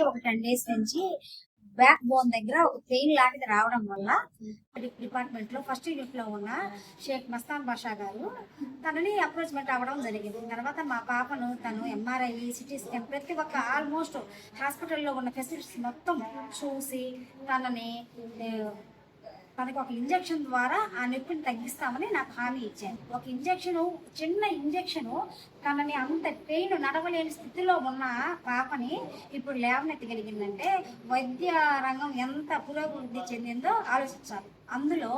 ఒక 10 days నుంచి back bone దగ్గర ఒక పెయిన్ లాంటిది రావడం వల్ల డిపార్ట్మెంట్ లో ఫస్ట్ యూనిట్ లో ఉన్న షేక్ మస్తాన్ బాషా గారు తనని అప్రోచ్మెంట్ అవ్వడం జరిగింది. తర్వాత మా పాపను తను ఎంఆర్ఐ, సిటీ స్కాన్ ప్రతి ఒక్క ఆల్మోస్ట్ హాస్పిటల్లో ఉన్న ఫెసిలిటీస్ మొత్తం చూసి తనకి ఒక ఇంజక్షన్ ద్వారా ఆ నొప్పిని తగ్గిస్తామని నాకు హామీ ఇచ్చాను. ఒక చిన్న ఇంజక్షన్ తనని అంత పెయిన్ నడవలేని స్థితిలో ఉన్న పాపని ఇప్పుడు లేవనెత్తగలిగిందంటే వైద్య రంగం ఎంత పురోభివృద్ధి చెందిందో ఆలోచించాలి. అందులో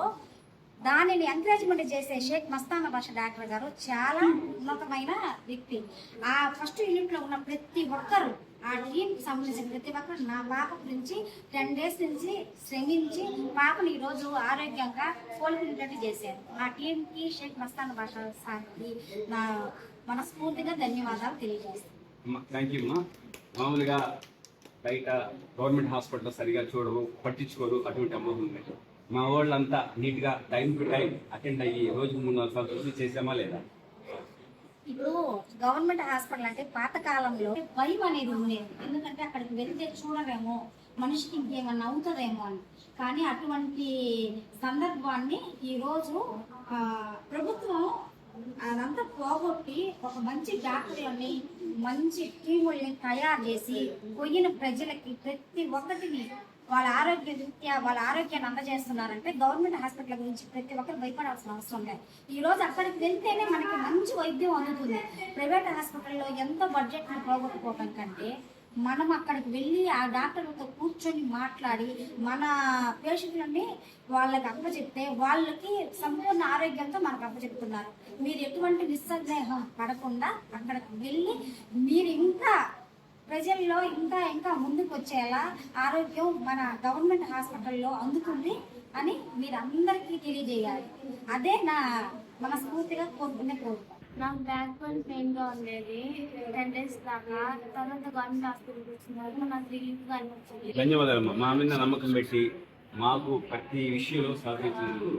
దానిని ఎంకరేజ్మెంట్ చేసే షేక్ మస్తాన్ బాషా డాక్టర్ గారు చాలా ఉన్నతమైన వ్యక్తి. ఆ ఫస్ట్ యూనిట్ లో ఉన్న ప్రతి ఒక్కరు, ఆ టీం సంబంధించిన ప్రతి ఒక్కరు నా పాప గురించి 10 days నుంచి శ్రమించి పాపని ఈరోజు ఆరోగ్యంగా కోలుకునేటట్టు చేశారు. ఆ టీంకి షేక్ మస్తాన్ బాషా సార్కి నా మనస్ఫూర్తిగా ధన్యవాదాలు తెలియజేస్తాను. మామూలుగా బయట గవర్నమెంట్ హాస్పిటల్ సరిగా చూడరు, పట్టించుకోరు, అటువంటి అమౌంట్ ఉన్నాయి. మా వాళ్ళంతా నీట్గా టైం టు టైం అటెండ్ అయ్యి రోజుకు 3-4 సార్లు చేసామా లేదా? ఇప్పుడు గవర్నమెంట్ హాస్పిటల్ అంటే పాతకాలంలో భయం అనేది ఉండేది. ఎందుకంటే అక్కడికి వెళ్తే చూడరేమో, మనిషికి ఇంకేమన్నా అవుతుందేమో అని. కానీ అటువంటి సందర్భాన్ని ఈరోజు ప్రభుత్వం అదంతా పోగొట్టి ఒక మంచి డాక్టర్లని, మంచి టీముల్ని తయారు చేసి పోయిన ప్రజలకి ప్రతి ఒక్కటిని వాళ్ళ ఆరోగ్యాన్ని అందజేస్తున్నారంటే గవర్నమెంట్ హాస్పిటల్ గురించి ప్రతి ఒక్కరు భయపడాల్సిన అవసరం లేదు. ఈ రోజు అక్కడికి వెళ్తేనే మనకి మంచి వైద్యం అందుతుంది. ప్రైవేట్ హాస్పిటల్లో ఎంత బడ్జెట్ని పోగొట్టుకోవడం కంటే మనం అక్కడికి వెళ్ళి ఆ డాక్టర్లతో కూర్చొని మాట్లాడి మన పేషెంట్లని వాళ్ళకి అప్పచెప్తే వాళ్ళకి సంపూర్ణ ఆరోగ్యంతో మనకు అప్పచెప్తున్నారు. మీరు ఎటువంటి నిస్సందేహం పడకుండా అక్కడికి వెళ్ళి మీరు ఇంకా ప్రజల్లో ఇంకా ముందుకు వచ్చేలా ఆరోగ్యం మన గవర్నమెంట్ హాస్పిటల్లో అందుతుంది అని మీరు అందరికీ తెలియజేయాలి. అదే నా మనస్ఫూర్తిగా కోరుకునే కోరిక. నాకు బ్యాక్ పెయిన్ గా ఉండేది 10 days దాకా. తర్వాత గవర్నమెంట్ హాస్పిటల్కి వచ్చినారు, నాకు రిలీఫ్ గా అనిపించింది. ధన్యవాదాలు. మా మీద నమ్మకం పెట్టి మాకు ప్రతి విషయంలో సహకరించినందుకు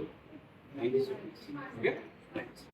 థ్యాంక్ యూ సో మచ్.